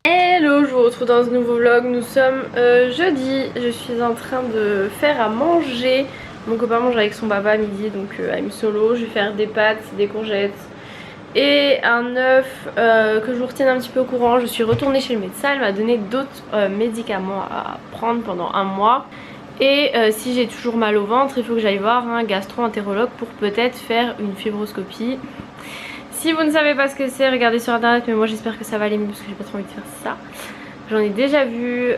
Hello, je vous retrouve dans ce nouveau vlog. Nous sommes jeudi. Je suis en train de faire à manger. Mon copain mange avec son papa à midi, donc I'm solo. Je vais faire des pâtes, des courgettes et un œuf que je vous retienne un petit peu au courant. Je suis retournée chez le médecin, elle m'a donné d'autres médicaments à prendre pendant un mois. Et si j'ai toujours mal au ventre, il faut que j'aille voir un gastro-entérologue pour peut-être faire une fibroscopie. Si vous ne savez pas ce que c'est, regardez sur internet, mais moi j'espère que ça va aller mieux parce que j'ai pas trop envie de faire ça. J'en ai déjà vu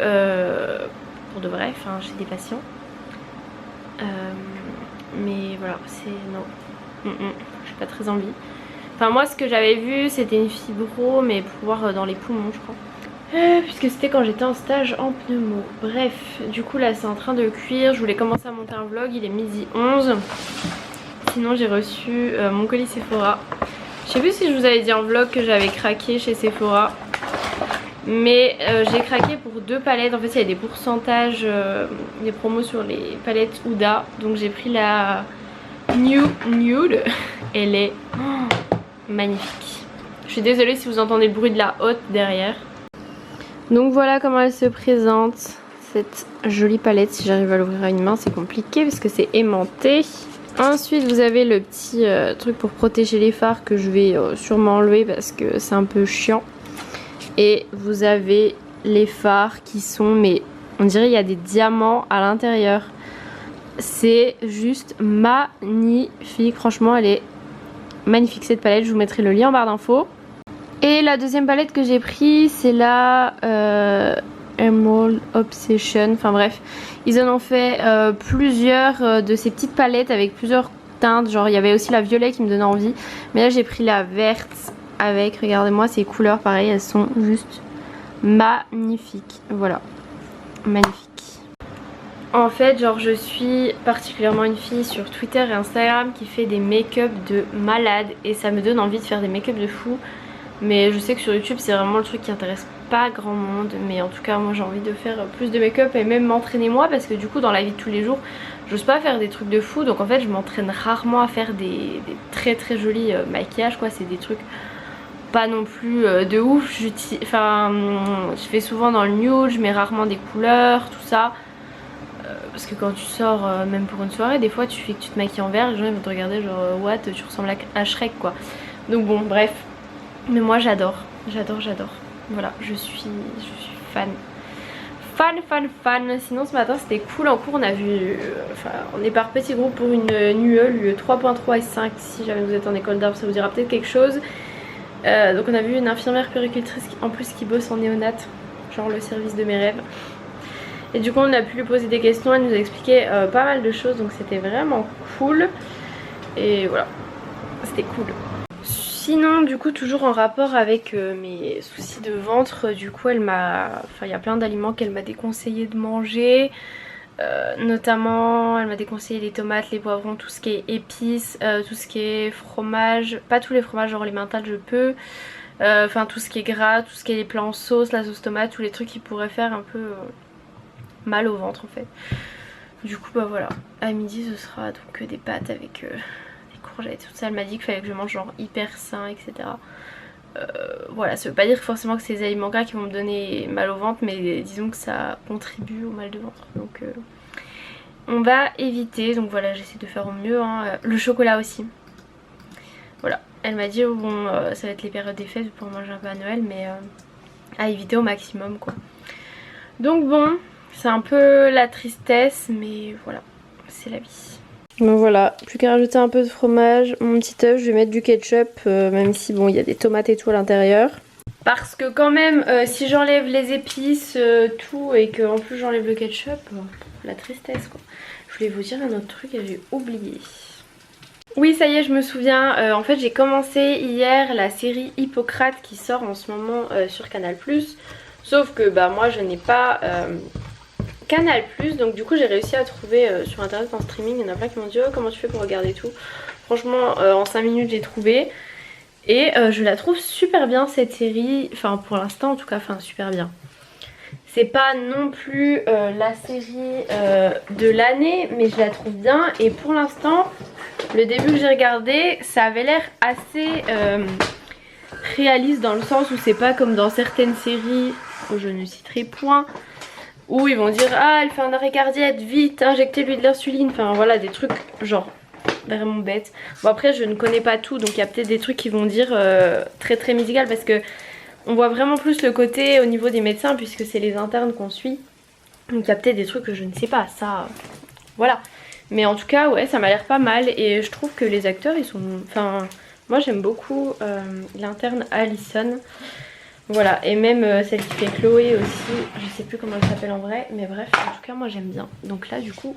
pour de vrai, enfin chez des patients. Mais voilà, c'est non. J'ai pas très envie. Enfin moi ce que j'avais vu c'était une fibro mais pour voir dans les poumons je crois. Puisque c'était quand j'étais en stage en pneumo. Bref, du coup là c'est en train de cuire. Je voulais commencer à monter un vlog, il est midi 11. Sinon j'ai reçu mon colis Sephora. Je sais plus si je vous avais dit en vlog que j'avais craqué chez Sephora. Mais j'ai craqué pour 2 palettes. En fait il y a des pourcentages, des promos sur les palettes Huda. Donc j'ai pris la Nude. Elle est magnifique. Je suis désolée si vous entendez le bruit de la hotte derrière. Donc voilà comment elle se présente, cette jolie palette. Si j'arrive à l'ouvrir à une main c'est compliqué parce que c'est aimanté. Ensuite vous avez le petit truc pour protéger les fards que je vais sûrement enlever parce que c'est un peu chiant. Et vous avez les fards qui sont, mais on dirait il y a des diamants à l'intérieur. C'est juste magnifique, franchement elle est magnifique cette palette. Je vous mettrai le lien en barre d'infos. Et la deuxième palette que j'ai pris c'est la Emerald Obsession. Enfin bref, ils en ont fait plusieurs de ces petites palettes avec plusieurs teintes. Genre il y avait aussi la violet qui me donnait envie. Mais là j'ai pris la verte avec, regardez-moi ces couleurs pareil, elles sont juste magnifiques. Voilà, magnifiques. En fait genre je suis particulièrement une fille sur Twitter et Instagram qui fait des make-up de malade. Et ça me donne envie de faire des make-up de fou. Mais je sais que sur YouTube c'est vraiment le truc qui intéresse pas grand monde. Mais en tout cas moi j'ai envie de faire plus de make-up et même m'entraîner moi. Parce que du coup dans la vie de tous les jours j'ose pas faire des trucs de fou. Donc en fait je m'entraîne rarement à faire des très très jolis maquillages quoi. C'est des trucs pas non plus de ouf. Enfin je fais souvent dans le nude, je mets rarement des couleurs, tout ça. Parce que quand tu sors même pour une soirée des fois tu fais que tu te maquilles en vert. Les gens ils vont te regarder genre what, tu ressembles à Shrek quoi. Donc bon bref. Mais moi j'adore, j'adore. Voilà, je suis fan. Fan. Sinon ce matin c'était cool en cours, on a vu, enfin on est par petits groupes pour une NUE 3.3 et 5. Si jamais vous êtes en école d'art ça vous dira peut-être quelque chose. Donc on a vu une infirmière puéricultrice en plus qui bosse en néonat, genre le service de mes rêves. Et du coup on a pu lui poser des questions, elle nous a expliqué pas mal de choses, donc c'était vraiment cool. Et voilà, c'était cool. Sinon du coup toujours en rapport avec mes soucis de ventre, du coup elle m'a, enfin il y a plein d'aliments qu'elle m'a déconseillé de manger. Notamment elle m'a déconseillé les tomates, les poivrons, tout ce qui est épices, tout ce qui est fromage, pas tous les fromages genre les mentales je peux. Enfin tout ce qui est gras, tout ce qui est les plats en sauce, la sauce tomate, tous les trucs qui pourraient faire un peu mal au ventre en fait. Du coup bah voilà, à midi ce sera donc des pâtes avec courgettes, tout ça. Elle m'a dit qu'il fallait que je mange genre hyper sain, etc. Voilà, ça veut pas dire forcément que c'est les aliments gras qui vont me donner mal au ventre, mais disons que ça contribue au mal de ventre. Donc on va éviter. Donc voilà, j'essaie de faire au mieux hein. Le chocolat aussi. Voilà, elle m'a dit bon ça va être les périodes des fêtes pour manger un peu à Noël, mais à éviter au maximum quoi. Donc bon, c'est un peu la tristesse, mais voilà, c'est la vie. Donc voilà, plus qu'à rajouter un peu de fromage, mon petit œuf, je vais mettre du ketchup, même si bon il y a des tomates et tout à l'intérieur. Parce que quand même, si j'enlève les épices, tout, et que en plus j'enlève le ketchup, la tristesse quoi. Je voulais vous dire un autre truc et j'ai oublié. Oui ça y est je me souviens, en fait j'ai commencé hier la série Hippocrate qui sort en ce moment sur Canal+. Sauf que bah moi je n'ai pas... Canal+, donc du coup j'ai réussi à trouver sur internet en streaming. Il y en a plein qui m'ont dit oh comment tu fais pour regarder tout. Franchement en 5 minutes j'ai trouvé. Et je la trouve super bien cette série. Enfin pour l'instant en tout cas, enfin super bien. C'est pas non plus la série de l'année, mais je la trouve bien. Et pour l'instant le début que j'ai regardé ça avait l'air assez réaliste dans le sens où c'est pas comme dans certaines séries, que je ne citerai point, où ils vont dire ah elle fait un arrêt cardiaque, vite injectez-lui de l'insuline, enfin voilà des trucs genre vraiment bêtes. Bon après je ne connais pas tout donc il y a peut-être des trucs qui vont dire très médical parce que on voit vraiment plus le côté au niveau des médecins puisque c'est les internes qu'on suit. Donc il y a peut-être des trucs que je ne sais pas, ça voilà. Mais en tout cas ouais ça m'a l'air pas mal et je trouve que les acteurs ils sont... Enfin moi j'aime beaucoup l'interne Alison. Voilà et même celle qui fait Chloé aussi, je sais plus comment elle s'appelle en vrai mais bref en tout cas moi j'aime bien. Donc là du coup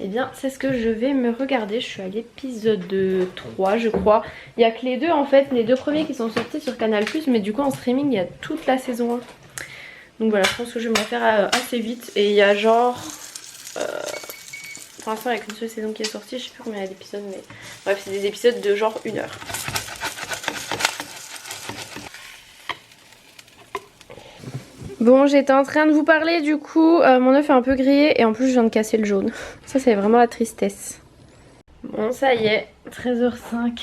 eh bien c'est ce que je vais me regarder, je suis à l'épisode 3 je crois. Il n'y a que les deux en fait, les deux premiers qui sont sortis sur Canal+, mais du coup en streaming il y a toute la saison 1. Donc voilà, je pense que je vais me la faire assez vite. Et il y a genre... pour l'instant il n'y a qu'une seule saison qui est sortie, je sais plus combien il y a d'épisodes mais... Bref c'est des épisodes de genre 1 heure. Bon j'étais en train de vous parler du coup, mon œuf est un peu grillé et en plus je viens de casser le jaune. Ça c'est vraiment la tristesse. Bon ça y est, 13h05.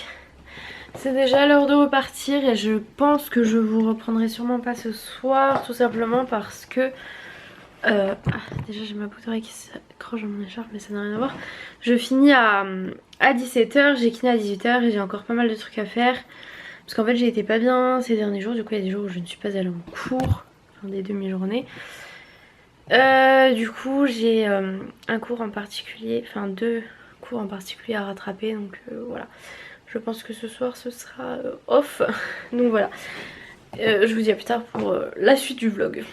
C'est déjà l'heure de repartir et je pense que je vous reprendrai sûrement pas ce soir. Tout simplement parce que... déjà j'ai ma bouteille qui s'accroche dans mon écharpe mais ça n'a rien à voir. Je finis à 17h, j'ai kiné à 18h et j'ai encore pas mal de trucs à faire. Parce qu'en fait j'ai été pas bien ces derniers jours, du coup il y a des jours où je ne suis pas allée en cours, enfin des demi-journées. Du coup j'ai un cours en particulier, enfin 2 cours en particulier à rattraper donc voilà. Je pense que ce soir ce sera off. Donc voilà. Je vous dis à plus tard pour la suite du vlog.